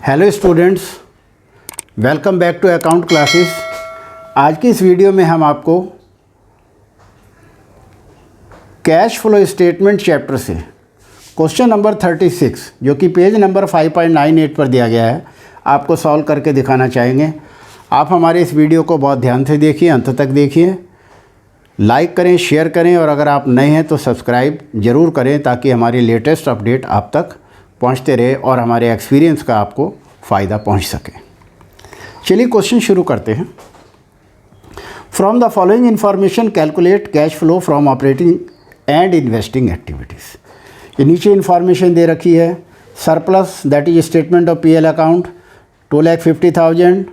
Hello students, welcome back to account classes. आज की इस वीडियो में हम आपको कैश फ्लो स्टेटमेंट चैप्टर से क्वेश्चन नंबर 36 जो कि पेज नंबर 5.98 पर दिया गया है आपको सॉल्व करके दिखाना चाहेंगे। आप हमारे इस वीडियो को बहुत ध्यान से देखिए, अंत तक देखिए, लाइक करें, शेयर करें और अगर आप नए हैं तो सब्सक्राइब ज़रूर करें ताकि हमारी लेटेस्ट अपडेट आप तक पहुंचते रहे और हमारे एक्सपीरियंस का आपको फ़ायदा पहुंच सके। चलिए क्वेश्चन शुरू करते हैं। From the following information calculate cash flow from operating and investing activities. ये नीचे इन्फॉर्मेशन दे रखी है। Surplus that is statement of PL account 2,50,000,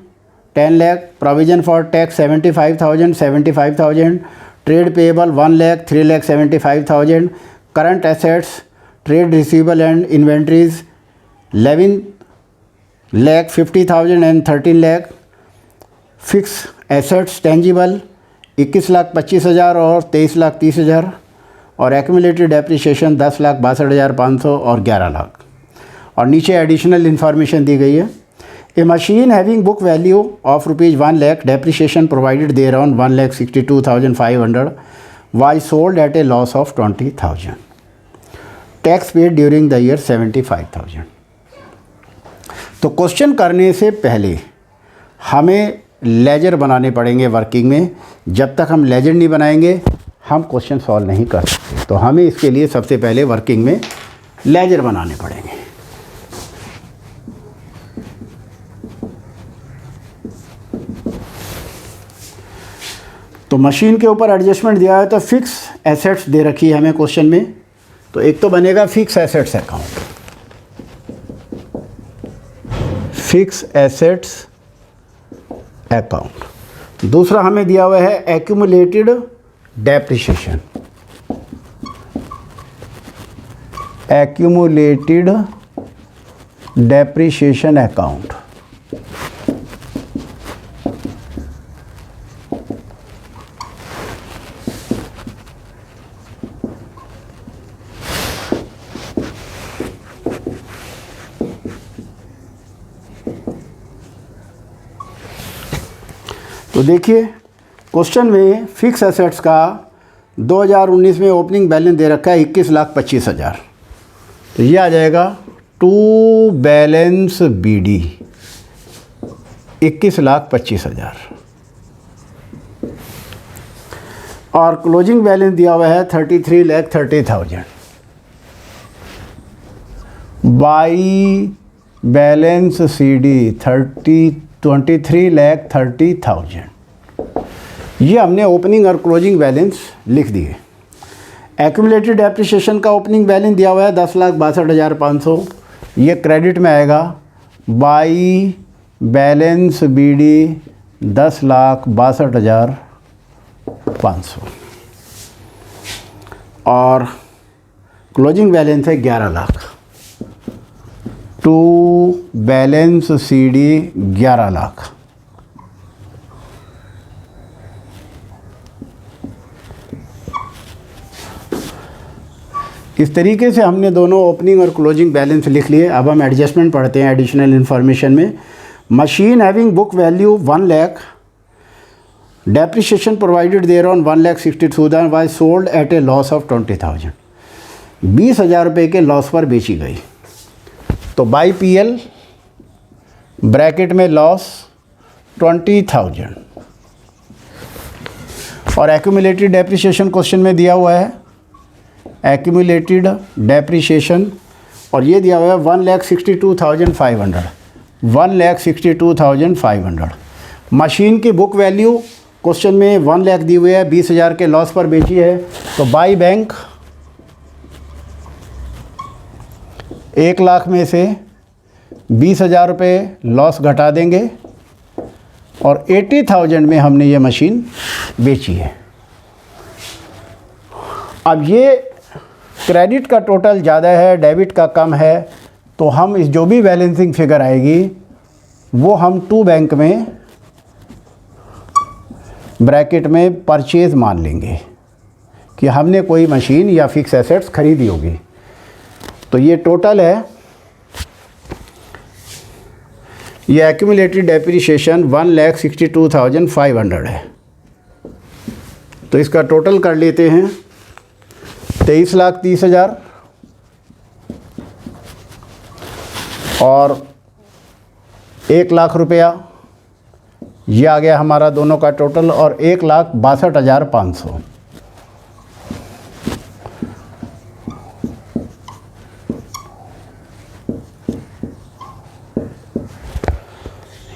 10 lakh, provision for tax 75,000, trade payable 1 lakh, 3,75,000, current assets trade receivable and inventories 11,50,000 and 13 lakh, fix assets tangible 21,25,000 और 23,30,000 और accumulated depreciation 10,62,500 और 11 लाख। और नीचे additional information दी गई है। A machine having book value of ₹1 lakh, depreciation provided there on 1,62,500 was sold at a loss of 20,000। Tax paid during the year 75,000। तो question करने से पहले हमें लेजर बनाने पड़ेंगे वर्किंग में। जब तक हम लेजर नहीं बनाएंगे हम क्वेश्चन सॉल्व नहीं कर सकते। तो हमें इसके लिए सबसे पहले वर्किंग में लेजर बनाने पड़ेंगे। तो मशीन के ऊपर एडजस्टमेंट दिया है तो फिक्स एसेट्स दे रखी है हमें क्वेश्चन में। तो एक तो बनेगा fix assets account, fix assets account. दूसरा हमें दिया हुआ है accumulated depreciation, accumulated depreciation account. तो देखिए क्वेश्चन में फिक्स एसेट्स का 2019 में ओपनिंग बैलेंस दे रखा है 21,25,000। तो ये आ जाएगा टू बैलेंस बीडी 21,25,000 और क्लोजिंग बैलेंस दिया हुआ है 33,30,000 बाई बैलेंस सीडी 23,30,000। ये हमने ओपनिंग और क्लोजिंग बैलेंस लिख दिए। एक्यूमुलेटेड डेप्रिसिएशन का ओपनिंग बैलेंस दिया हुआ है 10,62,500। ये क्रेडिट में आएगा बाई बैलेंस बीडी 10,62,500 और क्लोजिंग बैलेंस है 11 lakh. To balance CD 11 lakh. इस तरीके से हमने दोनों ओपनिंग और क्लोजिंग बैलेंस लिख लिए। अब हम एडजस्टमेंट पढ़ते हैं एडिशनल इन्फॉर्मेशन में। Machine having book value 1 lakh, depreciation provided there on 1,62,000 was sold at a loss of 20,000। 20,000 रुपये के लॉस पर बेची गई। तो बाई पीएल ब्रैकेट में लॉस 20,000 और एक्यूमुलेटेड डेप्रिसिएशन क्वेश्चन में दिया हुआ है एक्यूमुलेटेड डेप्रिसिएशन और ये दिया हुआ है 1,62,500, 1,62,500। मशीन की बुक वैल्यू क्वेश्चन में 1 लाख दी हुई है, 20,000 के लॉस पर बेची है। तो बाई बैंक 1 लाख में से 20,000 रुपये लॉस घटा देंगे और 80,000 में हमने ये मशीन बेची है। अब ये क्रेडिट का टोटल ज़्यादा है, डेबिट का कम है, तो हम इस जो भी बैलेंसिंग फिगर आएगी वो हम टू बैंक में ब्रैकेट में परचेज मान लेंगे कि हमने कोई मशीन या फिक्स एसेट्स खरीदी होगी। तो ये टोटल है ये एक्यूमुलेटेड डेप्रिसिएशन 1,62,500 है। तो इसका टोटल कर लेते हैं 23,30,000 और 1,00,000 रुपया, ये आ गया हमारा दोनों का टोटल, और 1,62,500।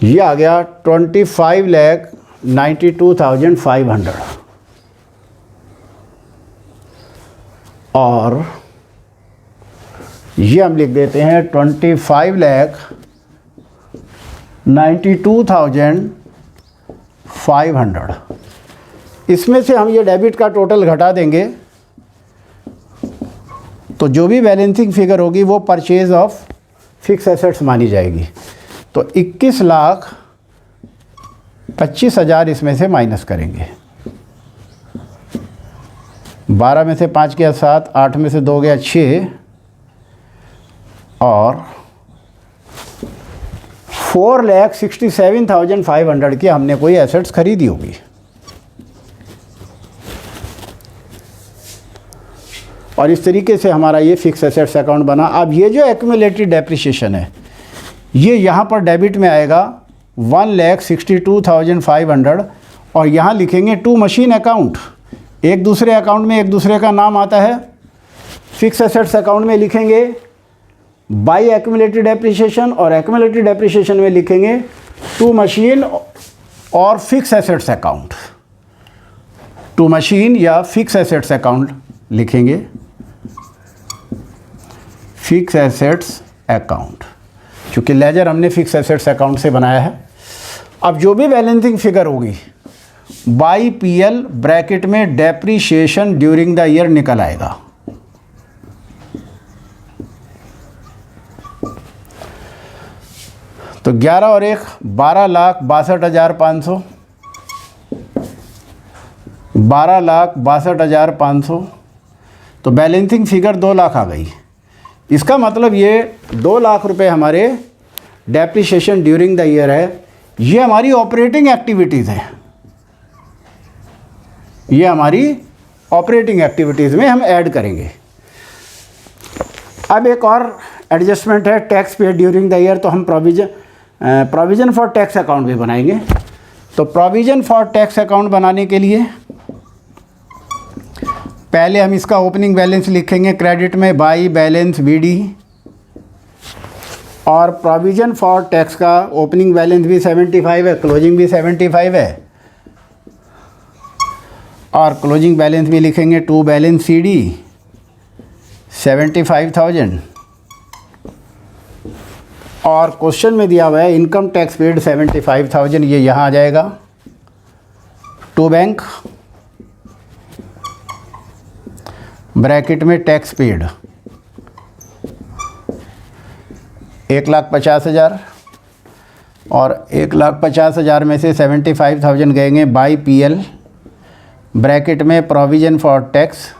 ये आ गया 25,92,500 और ये हम लिख देते हैं 25,92,500। इसमें से हम ये डेबिट का टोटल घटा देंगे तो जो भी बैलेंसिंग फिगर होगी वो परचेज ऑफ फिक्स एसेट्स मानी जाएगी। तो 21,25,000 इसमें से माइनस करेंगे। 12 में से 5 गया 7, 8 में से 2 गया 6 और 4,67,500 की हमने कोई एसेट्स खरीदी होगी। और इस तरीके से हमारा ये फिक्स एसेट्स अकाउंट बना। अब ये जो एक्यूमुलेटेड डेप्रिसिएशन है ये यहाँ पर डेबिट में आएगा 1,62,500 और यहाँ लिखेंगे टू मशीन अकाउंट। एक दूसरे अकाउंट में एक दूसरे का नाम आता है। फिक्स एसेट्स अकाउंट में लिखेंगे बाई एक्यूमुलेटेड डेप्रिसिएशन और एक्यूमुलेटेड डेप्रिसिएशन में लिखेंगे टू मशीन और fix assets account. To machine या फिक्स एसेट्स अकाउंट लिखेंगे, फिक्स एसेट्स अकाउंट, क्योंकि लेजर हमने फिक्स एसेट्स अकाउंट से बनाया है। अब जो भी बैलेंसिंग फिगर होगी बाई पीएल ब्रैकेट में डेप्रिसिएशन ड्यूरिंग द ईयर निकल आएगा। तो 11 और 1 12,62,500, 12,62,500। तो बैलेंसिंग फिगर 2 लाख आ गई। इसका मतलब ये 2 लाख रुपए हमारे डेप्रिसिएशन ड्यूरिंग द ईयर है। ये हमारी ऑपरेटिंग एक्टिविटीज़ है, ये हमारी ऑपरेटिंग एक्टिविटीज़ में हम ऐड करेंगे। अब एक और एडजस्टमेंट है tax paid during the year. तो हम प्रोविज़न फॉर टैक्स अकाउंट भी बनाएंगे। तो प्रोविज़न फॉर टैक्स अकाउंट बनाने के लिए पहले हम इसका ओपनिंग बैलेंस लिखेंगे क्रेडिट में बाई बैलेंस बीडी, और प्रोविज़न फॉर टैक्स का ओपनिंग बैलेंस भी 75 है, क्लोजिंग भी 75 है, और क्लोजिंग बैलेंस भी लिखेंगे टू बैलेंस सीडी 75,000। और क्वेश्चन में दिया हुआ है इनकम टैक्स पेड 75,000, ये यहाँ आ जाएगा। टू बैंक ब्रैकेट में टैक्स पेड 1,50,000 और 1,50,000 में से 75,000 गएंगे बाई पीएल ब्रैकेट में provision for tax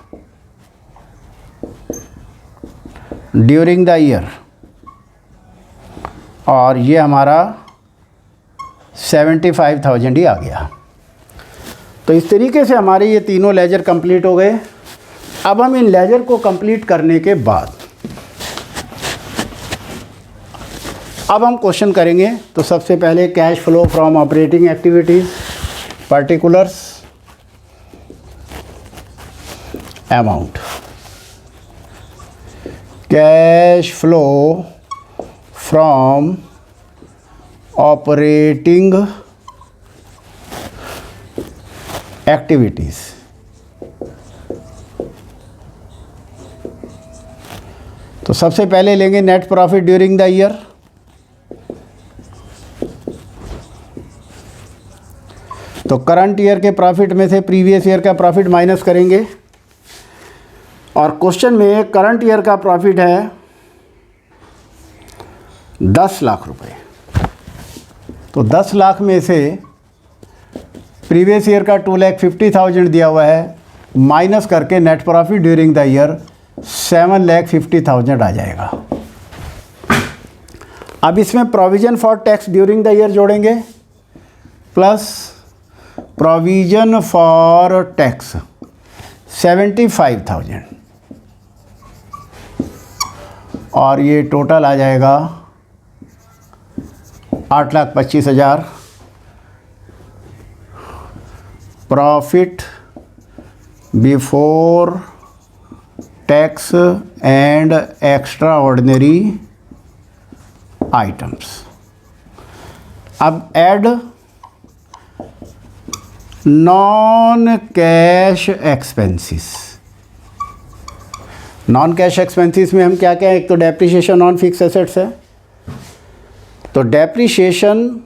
during the year, और ये हमारा 75,000 ही आ गया। तो इस तरीके से हमारे ये तीनों लेजर कंप्लीट हो गए। अब हम इन लेजर को कंप्लीट करने के बाद अब हम क्वेश्चन करेंगे। तो सबसे पहले cash flow from operating activities particulars amount. Cash flow from operating activities. तो सबसे पहले लेंगे net profit during the year. तो करंट ईयर के प्रॉफिट में से प्रीवियस ईयर का प्रॉफिट माइनस करेंगे, और क्वेश्चन में करंट ईयर का प्रॉफिट है 10 लाख रुपए। तो 10 लाख में से प्रीवियस ईयर का 2,50,000 दिया हुआ है, माइनस करके net profit during the year 7,50,000 आ जाएगा। अब इसमें provision for tax during the year जोड़ेंगे, प्लस प्रोविज़न फॉर टैक्स 75,000, और ये टोटल आ जाएगा 8,25,000। Profit before tax and extraordinary items. अब add non cash expenses. Non cash expenses में हम क्या क्या है, एक तो डेप्रिसिएशन ऑन फिक्स एसेट्स है, तो डेप्रिसिएशन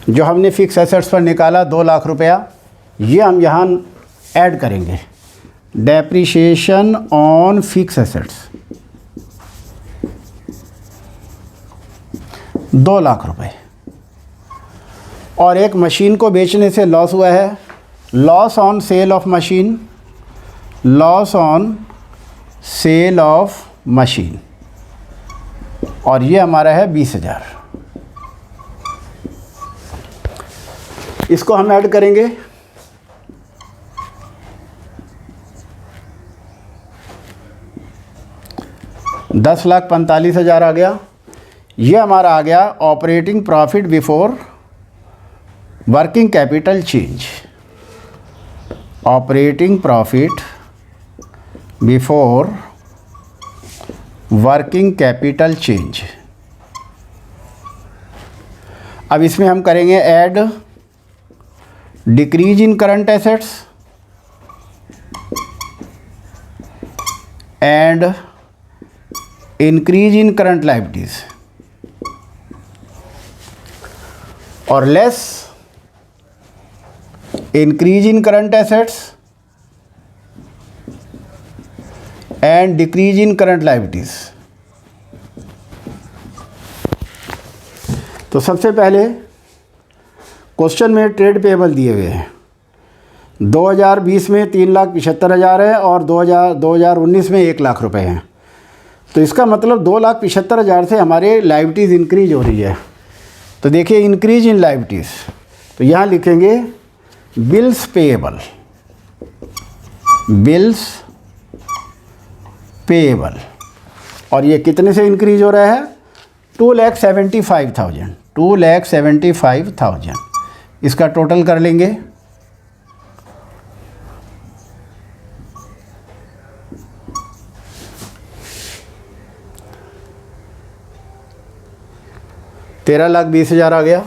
जो हमने फिक्स एसेट्स पर निकाला 2 लाख रुपया, ये हम यहाँ ऐड करेंगे। Depreciation on fix assets 2 lakh रुपए, और एक मशीन को बेचने से लॉस हुआ है, loss on sale of machine, loss on sale of machine, और ये हमारा है 20,000। इसको हम ऐड करेंगे। $10,45,000 आ गया। ये हमारा आ गया operating profit before working capital change. Operating profit before working capital change. अब इसमें हम करेंगे add decrease in current assets and increase in current liabilities, और less increase in current assets and decrease in current liabilities. तो सबसे पहले question में trade payable दिए हुए हैं। 2020 में 3,75,000 है और 2019 में 1 लाख रुपए हैं। तो इसका मतलब 2,75,000 से हमारे लायबिलिटीज़ इंक्रीज हो रही है। तो देखिए इंक्रीज इन लायबिलिटीज़, तो यहाँ लिखेंगे बिल्स पेएबल, बिल्स पेएबल, और ये कितने से इंक्रीज हो रहा है, 2,75,000, 2,75,000। इसका टोटल कर लेंगे। $13,20,000 आ गया।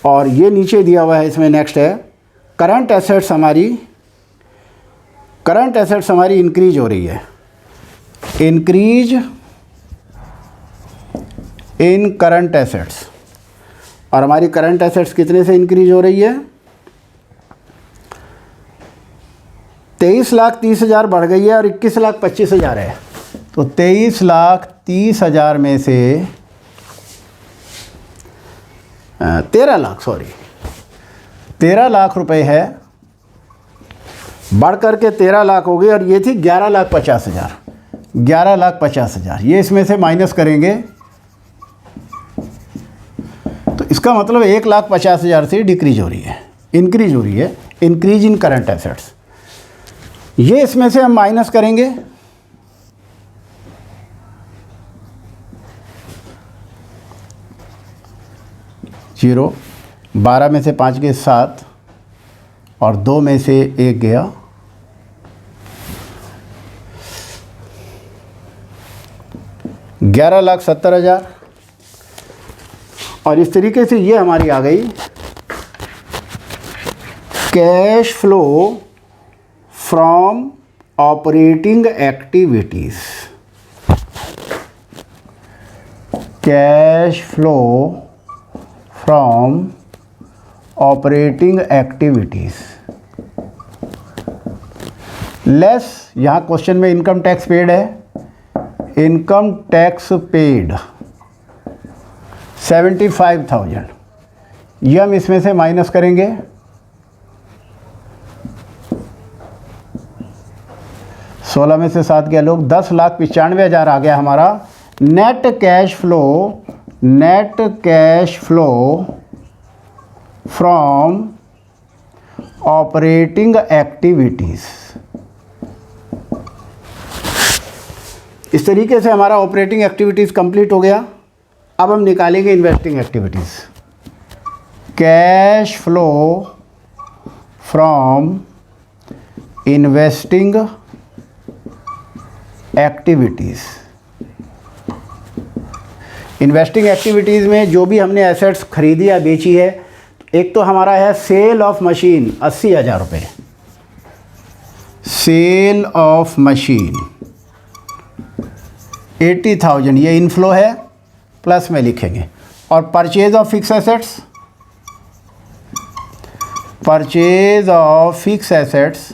और ये नीचे दिया हुआ है, इसमें नेक्स्ट है करंट एसेट्स हमारी इंक्रीज हो रही है। इंक्रीज इन करंट एसेट्स, और हमारी करंट एसेट्स कितने से इंक्रीज हो रही है, 23,30,000 बढ़ गई है और 21,25,000 है। तो 23,30,000 में से 13 लाख रुपए है, बढ़ करके 13 लाख हो गई, और ये थी 11,50,000, 11,50,000। ये इसमें से माइनस करेंगे, तो इसका मतलब 1,50,000 से डिक्रीज हो रही है, इंक्रीज हो रही है, इंक्रीज इन करंट एसेट्स। ये इसमें से हम माइनस करेंगे, जीरो, 12 में से 5 गए 7, और 2 में से 1 गया, 11,70,000। और इस तरीके से ये हमारी आ गई cash flow from operating activities. Cash flow from operating activities less, यहाँ क्वेश्चन में इनकम टैक्स पेड है, इनकम टैक्स पेड 75,000, ये हम इसमें से माइनस करेंगे, 16 में से 7 गया लोग, 10,95,000 आ गया हमारा net cash flow from operating activities. इस तरीके से हमारा ऑपरेटिंग एक्टिविटीज़ कंप्लीट हो गया। अब हम निकालेंगे investing activities. Cash flow from investing activities. Investing activities में जो भी हमने एसेट्स खरीदी या बेची है, एक तो हमारा है सेल ऑफ मशीन 80,000 रुपये, सेल ऑफ मशीन 80,000, ये इनफ्लो है, प्लस में लिखेंगे। और purchase of fix assets, purchase of fix assets,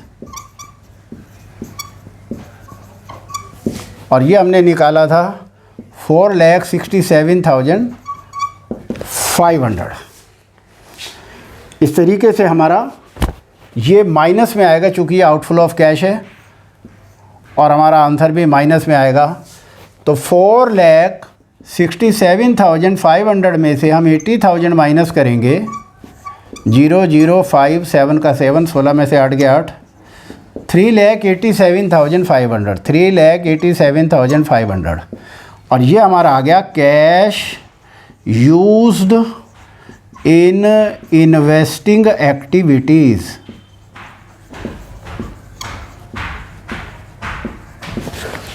और ये हमने निकाला था 4,67,500। इस तरीके से हमारा ये माइनस में आएगा, चूँकि ये आउटफ्लो ऑफ कैश है और हमारा आंसर भी माइनस में आएगा। तो 4,67,500 में से हम 80,000 माइनस करेंगे। 0,057 का 7, 16 में से 8 गया 8, 3,87,500, 3,87,500। और ये हमारा आ गया cash used in investing activities.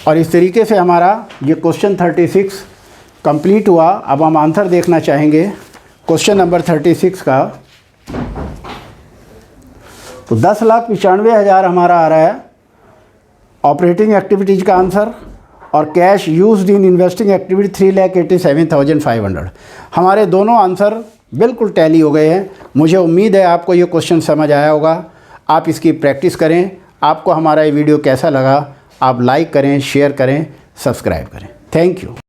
और इस तरीके से हमारा ये क्वेश्चन 36 कंप्लीट हुआ। अब हम आंसर देखना चाहेंगे क्वेश्चन नंबर 36 का। तो 10,95,000 हमारा आ रहा है ऑपरेटिंग एक्टिविटीज़ का आंसर, और cash used in investing activity 3,87,500। हमारे दोनों आंसर बिल्कुल टैली हो गए हैं। मुझे उम्मीद है आपको ये क्वेश्चन समझ आया होगा। आप इसकी प्रैक्टिस करें। आपको हमारा ये वीडियो कैसा लगा, आप लाइक करें, शेयर करें, सब्सक्राइब करें। Thank you.